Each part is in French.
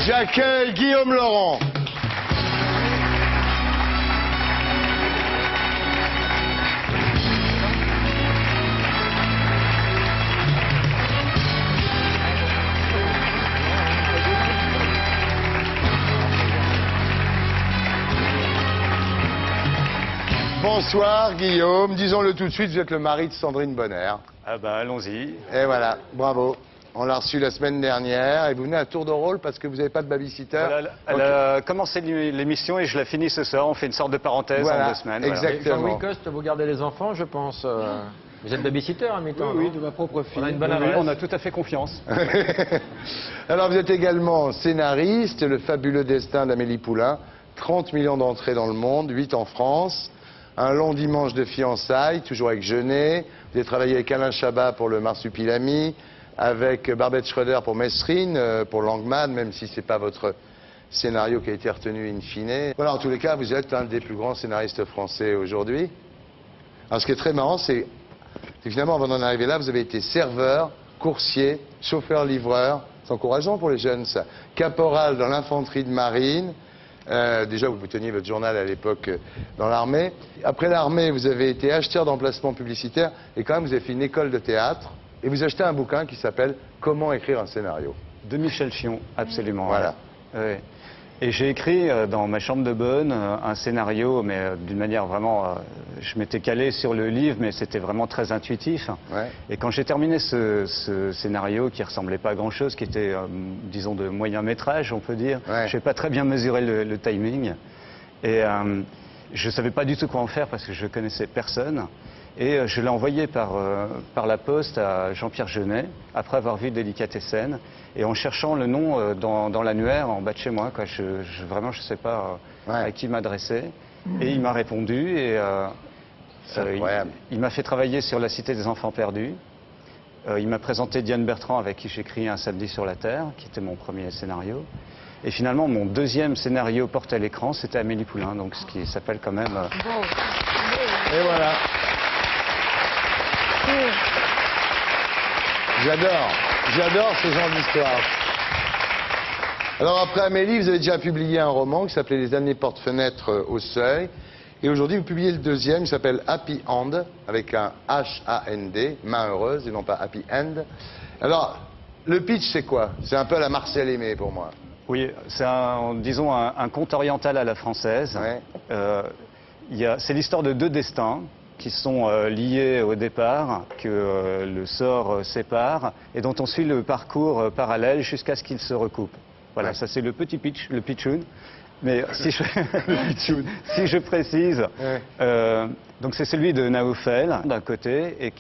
J'accueille Guillaume Laurent. Bonsoir Guillaume, disons-le tout de suite, vous êtes le mari de Sandrine Bonner. Ah bah allons-y. Et voilà, bravo. On l'a reçu la semaine dernière et vous venez à tour de rôle parce que vous n'avez pas de babysitter. Voilà, elle a commencé l'émission et je la finis ce soir. On fait une sorte de parenthèse voilà, en 2 semaines. Exactement. Jean-Louis Coste, vous gardez les enfants, je pense. Vous êtes babysitter à mi-temps, Oui, non de ma propre fille. On a une bonne Oui, adresse. on a tout à fait confiance. Alors vous êtes également scénariste, Le fabuleux destin d'Amélie Poulain, 30 millions d'entrées dans le monde, 8 en France, Un long dimanche de fiançailles, toujours avec Jeunet. Vous avez travaillé avec Alain Chabat pour Le Marsupilami, avec Barbette Schroeder pour Mesrine, pour Langman, même si c'est pas votre scénario qui a été retenu in fine. Voilà, en tous les cas, vous êtes un des plus grands scénaristes français aujourd'hui. Alors ce qui est très marrant, c'est que finalement, avant d'en arriver là, vous avez été serveur, coursier, chauffeur-livreur. C'est encourageant pour les jeunes, ça. Caporal dans l'infanterie de marine. Déjà, vous teniez votre journal à l'époque dans l'armée. Après l'armée, vous avez été acheteur d'emplacements publicitaires et quand même, vous avez fait une école de théâtre et vous achetez un bouquin qui s'appelle « Comment écrire un scénario ». De Michel Chion, absolument. Voilà. Ouais. Et j'ai écrit dans ma chambre de bonne un scénario, mais d'une manière vraiment... je m'étais calé sur le livre, mais c'était vraiment très intuitif. Ouais. Et quand j'ai terminé ce scénario qui ressemblait pas à grand-chose, qui était, disons, de moyen métrage, on peut dire, Ouais. je n'ai pas très bien mesuré le timing. Et je ne savais pas du tout quoi en faire parce que je connaissais personne. Et je l'ai envoyé par la poste à Jean-Pierre Jeunet, après avoir vu Délicatessen. Et en cherchant le nom dans l'annuaire, en bas de chez moi, quoi, vraiment, je ne sais pas à qui m'adresser. Et il m'a répondu et il m'a fait travailler sur La Cité des Enfants Perdus. Il m'a présenté Diane Bertrand, avec qui j'écris Un samedi sur la Terre, qui était mon premier scénario. Et finalement, mon deuxième scénario porté à l'écran, c'était Amélie Poulain, donc ce qui s'appelle quand même... Et voilà. J'adore ce genre d'histoire. Alors après Amélie, vous avez déjà publié un roman qui s'appelait Les années porte-fenêtres au seuil. Et aujourd'hui, vous publiez le deuxième, qui s'appelle Happy End, avec un H-A-N-D, main heureuse, et non pas Happy End. Alors, le pitch, c'est quoi? C'est un peu la Marcel Aimé pour moi. Oui, c'est disons un conte oriental à la française. Ouais. C'est l'histoire de 2 destins qui sont liés au départ, que le sort sépare, et dont on suit le parcours parallèle jusqu'à ce qu'ils se recoupent. Voilà, ça c'est le petit pitch, le pitchoun. Mais si je précise, donc c'est celui de Naoufel d'un côté, et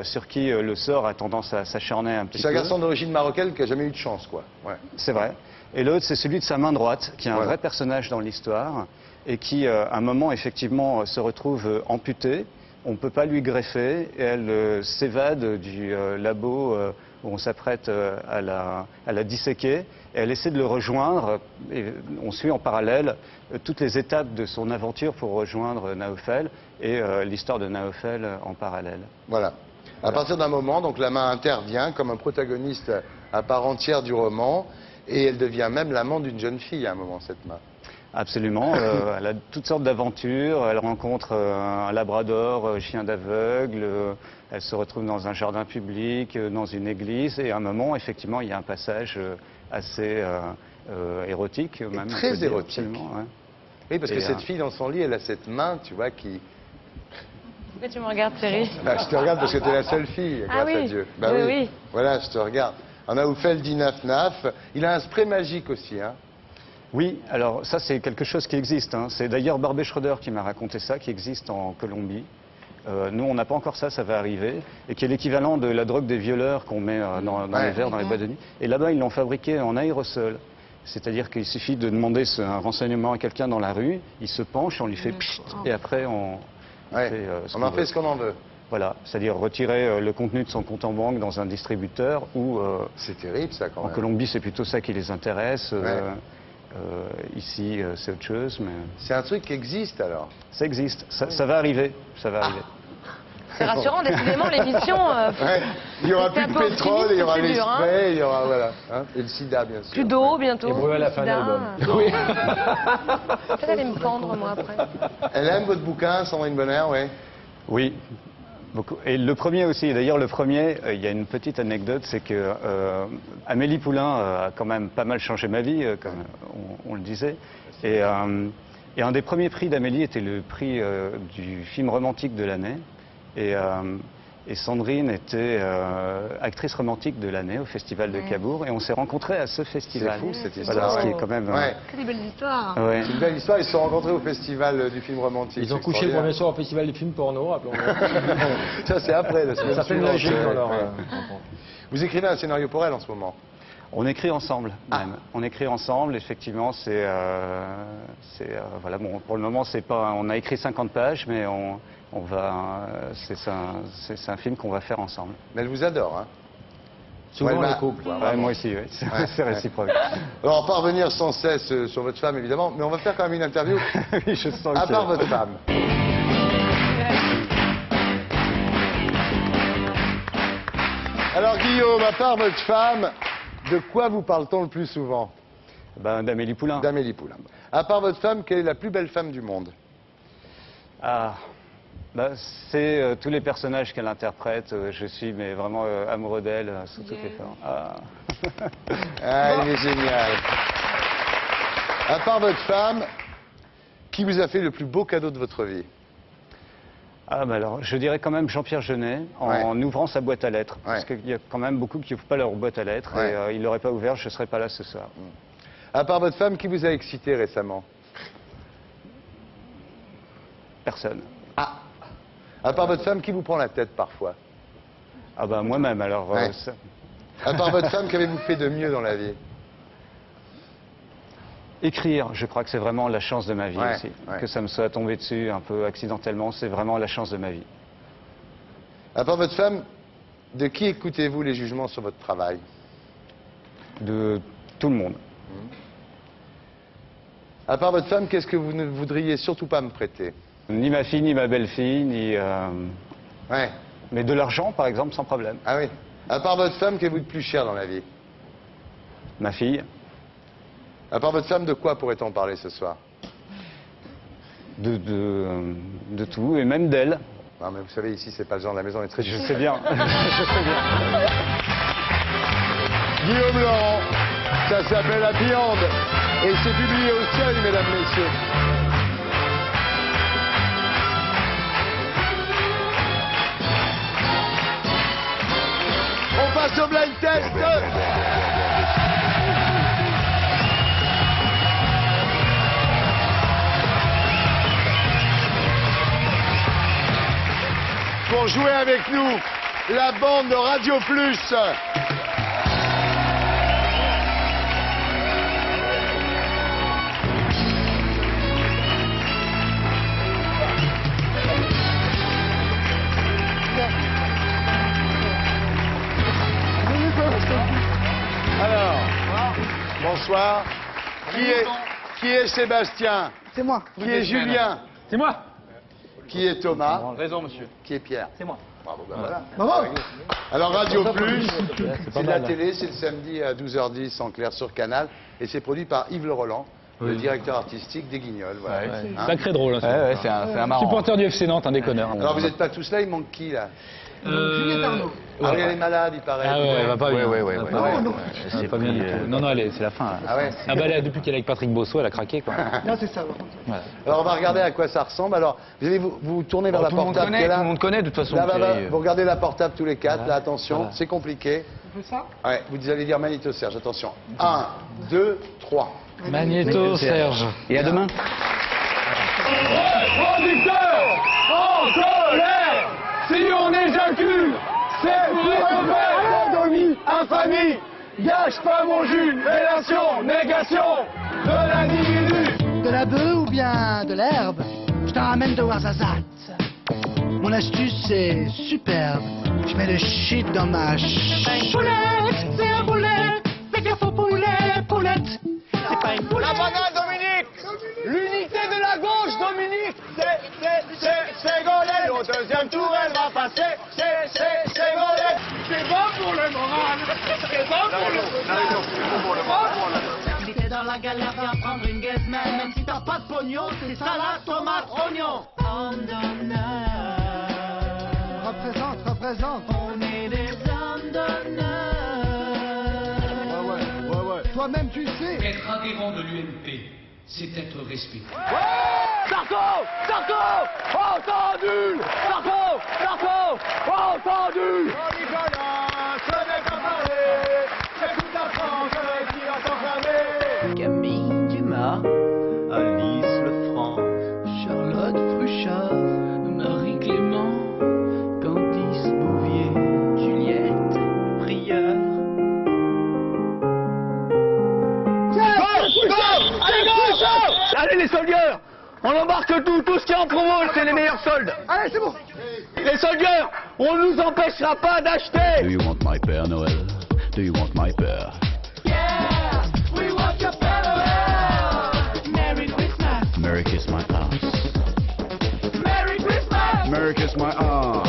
sur qui le sort a tendance à s'acharner un petit peu. C'est un garçon d'origine marocaine qui n'a jamais eu de chance, quoi. Ouais. C'est vrai. Et l'autre, c'est celui de sa main droite, qui est un vrai personnage dans l'histoire, et qui, à un moment, effectivement, se retrouve amputée. On ne peut pas lui greffer, et elle s'évade du labo où on s'apprête à la disséquer. Et elle essaie de le rejoindre, et on suit en parallèle toutes les étapes de son aventure pour rejoindre Naoufel, et l'histoire de Naoufel en parallèle. Voilà. À partir d'un moment, donc la main intervient comme un protagoniste à part entière du roman, et elle devient même l'amant d'une jeune fille à un moment, cette main. Absolument, elle a toutes sortes d'aventures, elle rencontre un labrador, chien d'aveugle, elle se retrouve dans un jardin public, dans une église, et à un moment, effectivement, il y a un passage assez érotique. Même, très érotique. Ouais. Oui, parce que cette fille dans son lit, elle a cette main, tu vois, qui... Pourquoi tu me regardes, Thierry? Bah, je te regarde parce que tu es la seule fille, grâce à Dieu. Bah, oui. Voilà, je te regarde. On a Oufel dit naf-naf. Il a un spray magique aussi, hein. Oui, alors ça c'est quelque chose qui existe. Hein. C'est d'ailleurs Barbet Schroeder qui m'a raconté ça, qui existe en Colombie. Nous, on n'a pas encore ça, ça va arriver. Et qui est l'équivalent de la drogue des violeurs qu'on met dans les verres, dans les boîtes de nuit. Et là-bas, ils l'ont fabriqué en aérosol. C'est-à-dire qu'il suffit de demander un renseignement à quelqu'un dans la rue, il se penche, on lui fait pchit, et après on fait on en fait ce qu'on en veut. Voilà, c'est-à-dire retirer le contenu de son compte en banque dans un distributeur ou... c'est terrible ça quand même. En Colombie, c'est plutôt ça qui les intéresse. Ici, c'est autre chose, mais... C'est un truc qui existe alors? Ça existe, ça va arriver, ça va arriver. C'est rassurant, décidément, l'émission... Ouais. Il n'y aura c'est plus un de peu pétrole, il y aura les optimiste, c'est dur, hein. sprays, il y aura, voilà. Hein, et le sida, bien sûr. Plus d'eau, bientôt. Et Bruel à la fin de sida. l'album. Oui. Peut-être aller me pendre, moi, après. Elle aime votre bouquin, Sandrine Bonner, oui. Oui, beaucoup. Et le premier aussi. D'ailleurs, le premier, il y a une petite anecdote, c'est que Amélie Poulain a quand même pas mal changé ma vie, comme on le disait. Et un des premiers prix d'Amélie était le prix du film romantique de l'année. Et Sandrine était actrice romantique de l'année au Festival de Cabourg. Et on s'est rencontrés à ce festival. C'est fou, cette Voilà, histoire. ce qui est quand même... Ouais. Que des belles histoires. ouais. C'est une belle histoire, ils se sont rencontrés au festival du film romantique. Ils ont c'est couché le premier extraordinaire. soir au festival des films porno, rappelons-le. Ça, c'est après, la semaine Ça fait une suivante, logique dans leur... ouais. Vous écrivez un scénario pour elle en ce moment. On écrit ensemble, même. On écrit ensemble, effectivement, voilà, bon, pour le moment, c'est pas, on a écrit 50 pages, mais on va, c'est un film qu'on va faire ensemble. Mais elle vous adore, hein. Souvent, Ouais, le bah, couple. Ouais, moi aussi, oui, c'est réciproque. Alors, on va pas revenir sans cesse sur votre femme, évidemment, mais on va faire quand même une interview, Oui, je sens à que- part votre femme. Alors, Guillaume, à part votre femme, de quoi vous parle-t-on le plus souvent? Ben, d'Amélie Poulain. D'Amélie Poulain. À part votre femme, quelle est la plus belle femme du monde? Ah, ben, c'est tous les personnages qu'elle interprète. Je suis mais vraiment amoureux d'elle sous toutes les formes. Ah. Ah, elle est géniale. À part votre femme, qui vous a fait le plus beau cadeau de votre vie? Ah, ben alors, je dirais quand même Jean-Pierre Jeunet, en ouvrant sa boîte à lettres. Parce qu'il y a quand même beaucoup qui n'ouvrent pas leur boîte à lettres. Ouais. Et il ne l'aurait pas ouvert, je ne serais pas là ce soir. À part votre femme, qui vous a excité récemment? Personne. Ah. À part votre femme, qui vous prend la tête parfois? Ah ben moi-même, alors... Ouais. À part votre femme, qu'avez-vous fait de mieux dans la vie? Écrire, je crois que c'est vraiment la chance de ma vie Ouais, aussi. ouais. Que ça me soit tombé dessus un peu accidentellement, c'est vraiment la chance de ma vie. À part votre femme, de qui écoutez-vous les jugements sur votre travail? De tout le monde. À part votre femme, qu'est-ce que vous ne voudriez surtout pas me prêter? Ni ma fille, ni ma belle-fille, ni... Ouais. Mais de l'argent, par exemple, sans problème. Ah oui. À part votre femme, qu'est-vous de plus cher dans la vie? Ma fille, À part votre femme, de quoi pourrait-on parler ce soir? de tout, et même d'elle. Non, mais vous savez, ici, c'est pas le genre de la maison, on est très Je difficile. sais bien. Je sais bien. Guillaume Laurent, ça s'appelle La Viande, et c'est publié au Seuil, mesdames, messieurs. On passe au blind test. Pour jouer avec nous, la bande de Radio Plus. Alors, bonsoir. Qui est Sébastien? C'est moi. Qui est Julien? C'est moi. Qui est Thomas? Raison, monsieur. Qui est Pierre? C'est moi. Bravo, ben voilà. Bravo. Alors Radio Plus, C'est c'est pas de la mal. télé, c'est le samedi à 12h10 en clair sur Canal, et c'est produit par Yves Le Roland, le directeur artistique des Guignols. Voilà. Hein. Sacré drôle. Hein, Ouais, c'est un marrant. Supporter du FC Nantes, un déconneur. Alors vous n'êtes pas tous là, il manque qui là? Juliette Arnaud. Ariel est malade, il paraît. Ah ouais, elle va pas bien. ouais. Elle va Ah pas ouais. bien. non. Elle va pas bien du tout. Non, non, c'est la fin. Là. Ah ouais. Ah bah là, depuis qu'elle est avec Patrick Bosso, elle a craqué quoi. Non, c'est ça. Voilà. Alors on va regarder à quoi ça ressemble. Alors vous allez vous tourner vers la Tout le monde portable qui est connaît, là. tout le monde connaît de toute façon. Là, Thierry. vous regardez la portable tous les quatre, Voilà. là attention, Voilà. c'est compliqué. On fait ça? Ouais, vous allez dire Magnéto Serge, attention. 1, 2, 3. Magnéto, Serge. Et à demain. Producteur en colère, si on éjacule, c'est pour refaire sodomie, infamie, gâche pas mon jus, relation, négation de l'individu. De la bœuf ou bien de l'herbe? Je t'en ramène de Warzazat. Mon astuce c'est superbe. Je mets le shit dans ma poulette. C'est un poulet. Fais gaffe au poulet, poulette. C'est pas une poulette. La banane, Dominique. L'unité de la gauche, Dominique. C'est Golel. Au deuxième tour, elle va passer. dans la galère, viens prendre une guest man. Même si t'as pas de pognon, c'est salade, tomate, oignon. Homme d'honneur. Représente. On est des hommes d'honneur. Ouais. Toi-même, tu sais. Être adhérent de l'UMP, c'est être respecté. Sarko, entendu. Sarko, entendu. Oh Nicolas, ce n'est pas parler. C'est toute la France qui va s'enflammer. Camille Dumas, Alice Lefranc, Charlotte Fruchard, Marie Clément, Candice Bouvier, Juliette Prieur. Allez les soldiers, on embarque tout ce qui est en promo, c'est les meilleurs soldes. Allez, c'est bon. Les soldiers, on ne nous empêchera pas d'acheter. Do you want my Père Noël? Do you want my Père? Yeah, we want your Père Noël. Merry Christmas. Merry kiss my ass. Merry Christmas. Merry kiss my ass.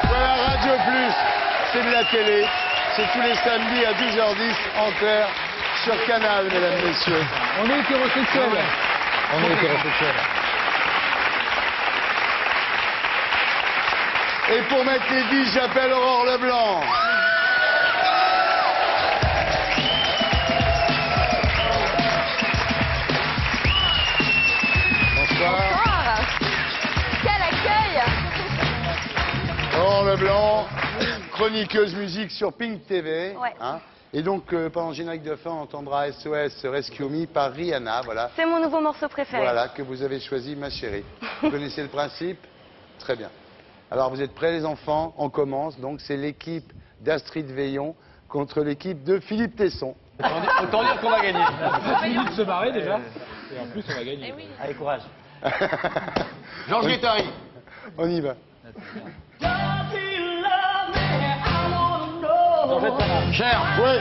Voilà, Radio Plus, c'est de la télé. C'est tous les samedis à 10h10 en clair sur Canal, mesdames, messieurs. On est hétérosexuels. On est hétérosexuels. Et pour mettre les 10, j'appelle Aurore Leblanc. Bonsoir. Bonsoir. Quel accueil. Aurore Leblanc, chroniqueuse musique sur Pink TV. Ouais. Hein. Et donc, pendant le générique de fin, on entendra SOS Rescue Me par Rihanna, voilà. C'est mon nouveau morceau préféré. Voilà, que vous avez choisi, ma chérie. Vous connaissez le principe? Très bien. Alors, vous êtes prêts, les enfants? On commence. Donc, c'est l'équipe d'Astrid Veillon contre l'équipe de Philippe Tesson. Autant dire qu'on va gagner. Fini de se barrer déjà. Et en plus, on va gagner. Allez, courage. Georges Guettari. On y va. Cher. Oui.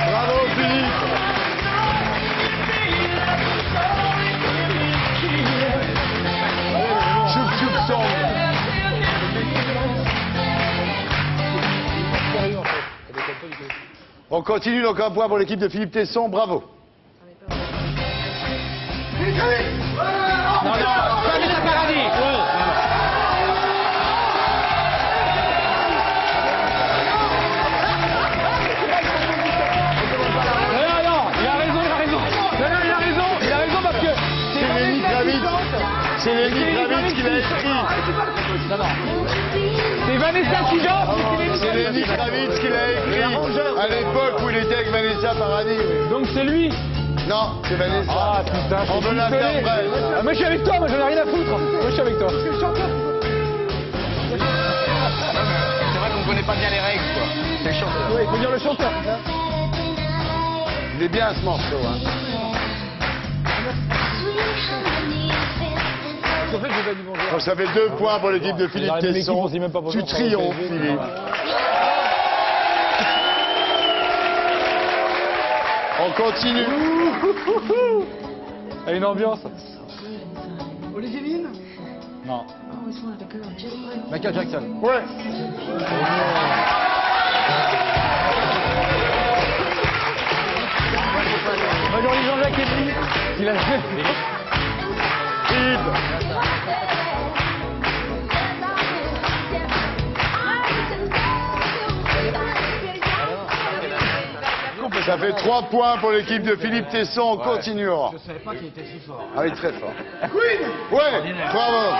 Bravo, Philippe. Choup choup song. On continue, donc un point pour l'équipe de Philippe Tesson, bravo. Vanessa Paradis. Non, il a raison. Il a raison parce que C'est Lenny Kravitz. C'est Lenny Kravitz qui l'a écrit. c'est Vanessa qui danse. C'est Lenny Kravitz qui l'a écrit à l'époque où il était avec Vanessa Paradis. Donc c'est lui. Non, c'est Vanessa. Ah putain, On veut la faire vraie. Moi je suis avec toi, moi j'en ai rien à foutre. Moi je suis avec toi. C'est vrai qu'on connaît pas bien les règles, quoi. C'est le chanteur. Oui, il faut dire le chanteur. Il est bien ce morceau. Hein. En fait, j'ai pas dit bonjour. Donc, ça fait 2 points pour l'équipe de Philippe Dans la même équipe, Tesson. on se dit même pas bonjour, Tu ça va triomphes, faire vite. Philippe. On continue. Il y a une ambiance. Olivier Mine. Non. Michael Jackson. Ouais. Aujourd'hui, Jean-Jacques Eppi, il a fait. Philippe. Ça fait 3 points pour l'équipe de Philippe Tesson. On continue. Je savais pas qu'il était si fort. Ah oui, très fort. Queen. Ouais, bravo.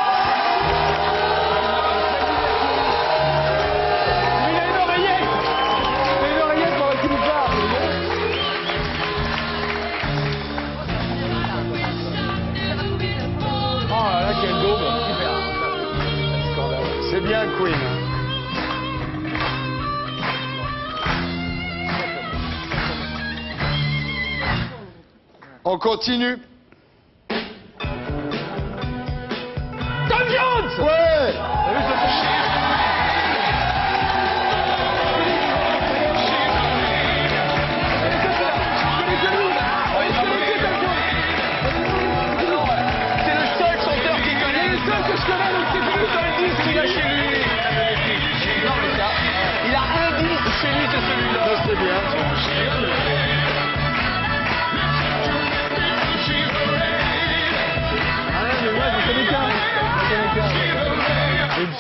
Il a une oreillette. Il a une oreillette pour qu'il nous parle. Oh là là, quel daube. C'est bien Queen. On continue. Tom Jones. Ouais.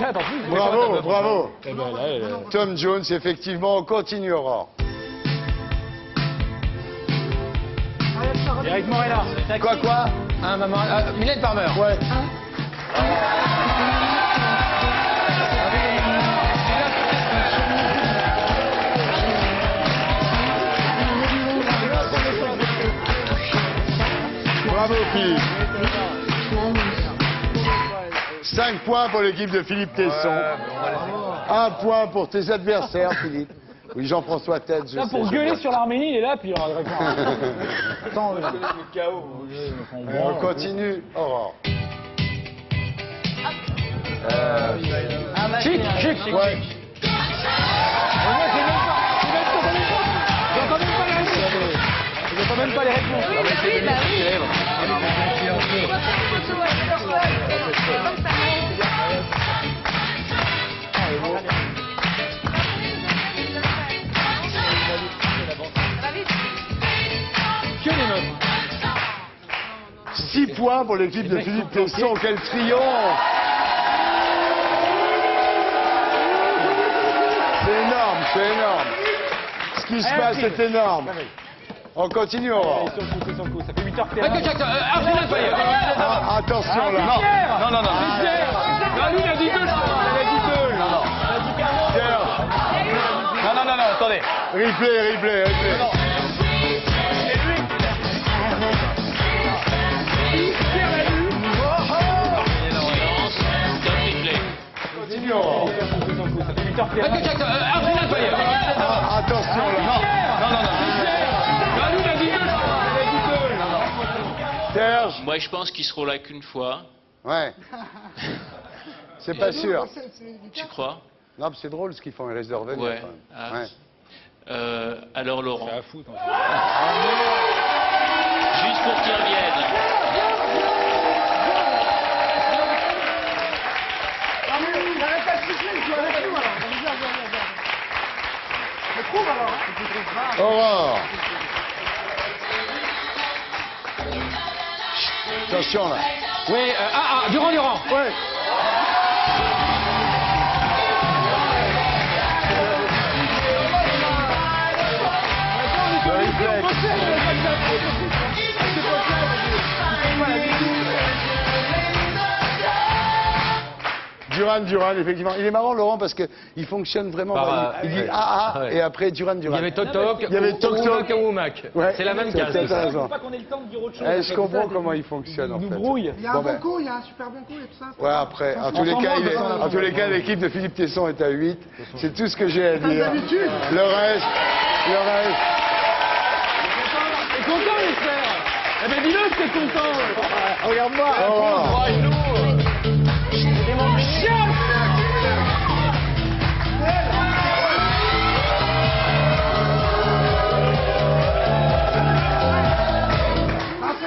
Après, attention. Bravo, bravo. Eh ben, là, Tom Jones, effectivement, on continue, Aurore. Eric Morella. Quoi Ah, maman. Mylène Farmer. Ouais. Bravo, Philippe. 5 points pour l'équipe de Philippe Tesson. 1 point pour tes adversaires, Philippe. Oui, Jean-François Tête, je Là, sais. pour je gueuler vois. sur l'Arménie, il est là, puis il Attends, On continue, Aurore. Chic. Ouais. J'entends même pas les réponses. Oui, bah oui. Que les notes. 6 points pour l'équipe de Philippe Tesson. Quel triomphe! C'est énorme, c'est énorme. Ce qui se passe est énorme. On continue, Aurore. Sur le coup. Ça fait 8 heures que t'es Michael là. Jackson. Arsenal Fire. Ah, attention là. Non. Non, lui, il a dit 2. Il a dit 2. Pierre, Non, attendez. replay. Continue, Aurore. Ça fait 8 heures que t'es là. Michael Jackson. Arsenal Fire. Ah, attention là. Non, lui, il a dit 2. Serge. Moi, je pense qu'ils seront là qu'une fois. Ouais. C'est pas sûr. Tu crois? Non, mais c'est drôle ce qu'ils font, ils risquent de revenir. Ouais. quand même. Ah. Ouais. Alors, Laurent, C'est à foutre. juste pour qu'ils reviennent. Aurore. Attention là. Oui, Durand. Ouais. Le réflexe. Duran, effectivement. Il est marrant, Laurent, parce qu'il fonctionne vraiment. Il dit ouais. et après Duran. Il y avait Toc Toc. Il y avait Toc Toc. ou Mac. Ouais. C'est la même T'as case. peut-être raison. Faut pas qu'on ait le temps de dire autre chose. Je comprends comment il fonctionne en Nous fait. brouille. Il y a un Bon, bon ben. coup, il y a un super bon coup et tout ça. Ouais, après, en tous les cas, l'équipe de Philippe Tesson est à 8. C'est tout ce que j'ai à dire. d'habitude. Le reste. T'es content, j'espère. Eh ben, dis-le que t'es content. Regarde-moi. Aurore.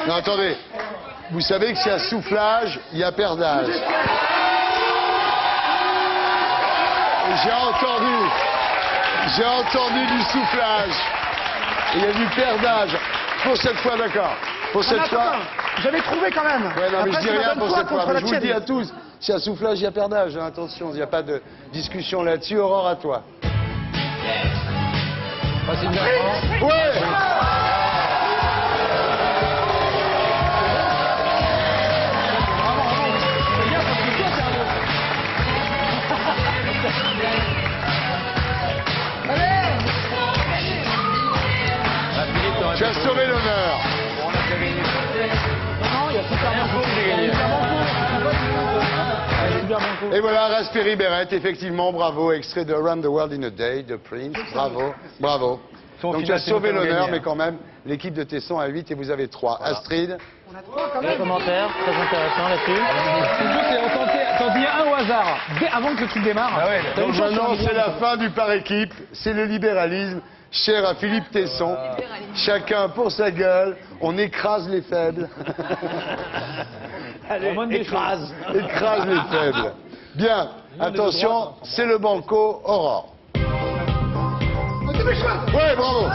Non, attendez. Vous savez que s'il y a soufflage, il y a perdage. Et j'ai entendu du soufflage. Et il y a du perdage. Pour cette fois, d'accord. Pour cette fois. J'avais trouvé quand même. Ouais, non, mais je dis rien pour cette fois. Mais je vous le dis à tous. tous. S'il y a soufflage, il y a perdage. Hein, attention, il n'y a pas de discussion là-dessus. Aurore, à toi. Ouais. Tu as sauvé l'honneur. Et voilà, Raspberry Beret, effectivement, bravo, extrait de Around the World in a Day de Prince. Bravo. Donc tu as sauvé l'honneur, mais quand même, l'équipe de Tesson a 8 et vous avez 3. Astrid. Les commentaires, très intéressant là-dessus. T'en dis un au hasard, avant que le truc démarre. Donc maintenant, c'est la fin du par équipe, c'est le libéralisme, cher à Philippe Tesson. Chacun pour sa gueule, on écrase les faibles. Allez, écrase. Écrase les faibles. Bien, attention, c'est le banco Aurore. Ouais, bravo.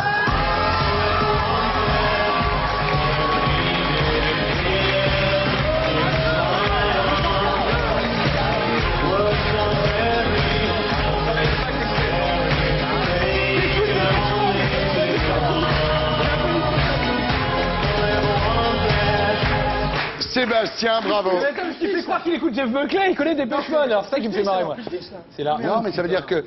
Sébastien, bravo. Tu fais croire qu'il écoute Jeff Buckley, il connaît des Mode. Alors c'est ça qui me fait marrer, moi. C'est là. Non, mais ça veut dire que...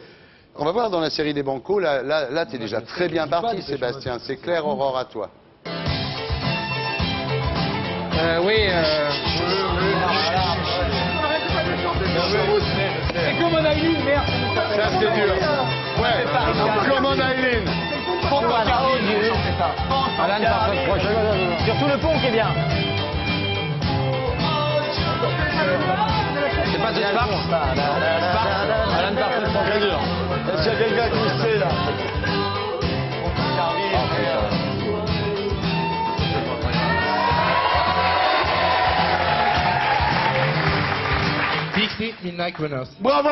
On va voir dans la série des bancos, là t'es déjà très bien parti, Sébastien. C'est clair, Aurore, à toi. Oui, C'est comme un Aileen, merde. Ça, c'est dur. Ouais, comme on Aileen. Alan par ce prochain. Surtout le pont qui est bien. C'est pas de Sparks. Alan par ce prochain. Très dur. Est-ce qu'il y a quelqu'un qui sait, là? Dixie Midnight Runners. Bravo!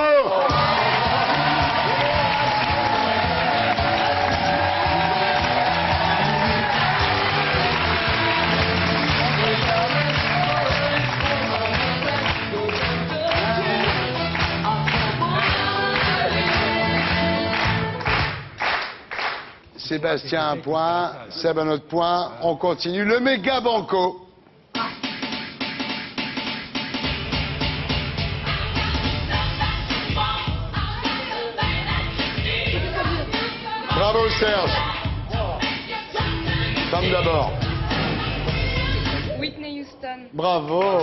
Sébastien, un point. Seb, un autre point. On continue. Le méga banco. Bravo, Serge. Femme d'abord. Whitney Houston. Bravo.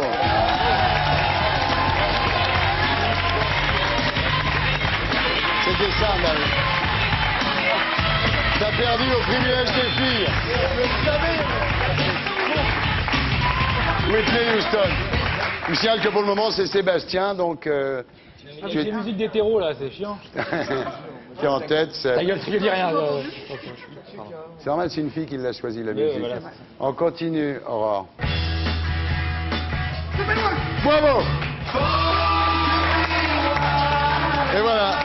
C'était ça, Marie. T'as perdu au privilège des filles. Whitney Houston. Je signale que pour le moment, c'est Sébastien, donc... C'est des musiques d'hétéro, là, c'est chiant. Qui est en tête, c'est... Ta gueule, je dis rien. C'est normal, c'est une fille qui l'a choisi, la musique. Voilà. On continue, Aurore. Bravo! Et voilà.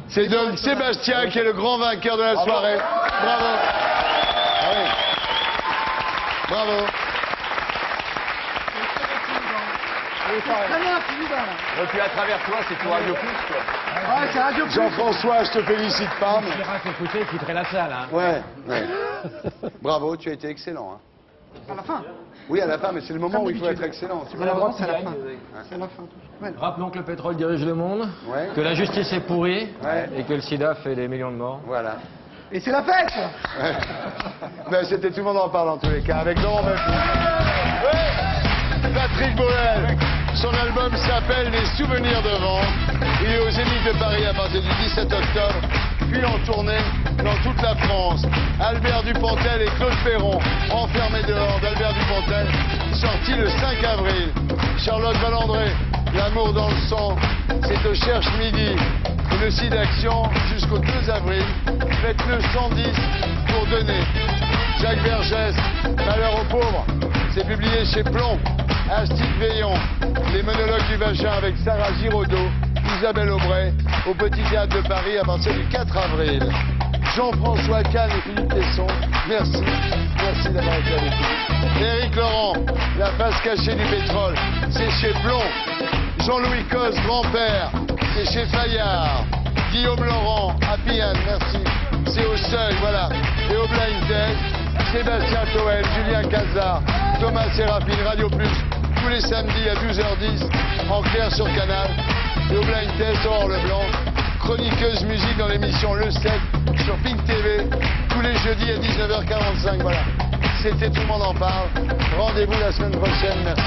C'est donc Sébastien qui est le grand vainqueur de la soirée. Bravo. Ah oui. Bravo. Et puis à travers toi, c'est pour Radio Plus, quoi. Jean-François, je te félicite pas. mais- Chirac écoutait, il quitterait la salle. Hein. Ouais. Bravo, tu as été excellent. Hein. À la fin. Oui, à la fin, mais c'est le moment où il faut être excellent. Tu vois. C'est à la fin. C'est à la fin. Ouais. Rappelons que le pétrole dirige le monde, Ouais. que la justice est pourrie Ouais. et que le sida fait des millions de morts. Voilà. Et c'est la fête. Ouais. Ben, c'était tout le monde en parle en tous les cas. Avec Laurent Baffie. Ouais. Patrick Boel. Son album s'appelle Les Souvenirs de vent. Il est au Zénith de Paris à partir du 17 octobre, puis en tournée dans toute la France. Albert Dupontel et Claude Perron, Enfermés dehors d'Albert Dupontel, sorti le 5 avril. Charlotte Valandré, L'amour dans le sang, c'est au Cherche Midi. Et le site d'action jusqu'au 2 avril. Faites-le 110 pour donner. Jacques Vergès, Malheur aux pauvres, c'est publié chez Plomb. Astide Veillon, Les monologues du vagin avec Sarah Giraudot, Isabelle Aubray, au Petit Théâtre de Paris à partir du 4 avril. Jean-François Kahn et Philippe Tesson, merci. Merci d'avoir été avec nous. Éric Laurent, La face cachée du pétrole, c'est chez Plomb. Jean-Louis Cos, Grand-père, c'est chez Fayard. Guillaume Laurent, Happy End, merci. C'est au Seuil, voilà. Et au Blind Test, Sébastien Toel, Julien Cazard, Thomas Séraphin, Radio Plus, tous les samedis à 12h10, en clair sur Canal. Et au Blind Test, Aurore Leblanc, chroniqueuse musique dans l'émission Le 7 sur Pink TV, tous les jeudis à 19h45, voilà. C'était Tout le monde en parle. Rendez-vous la semaine prochaine, merci.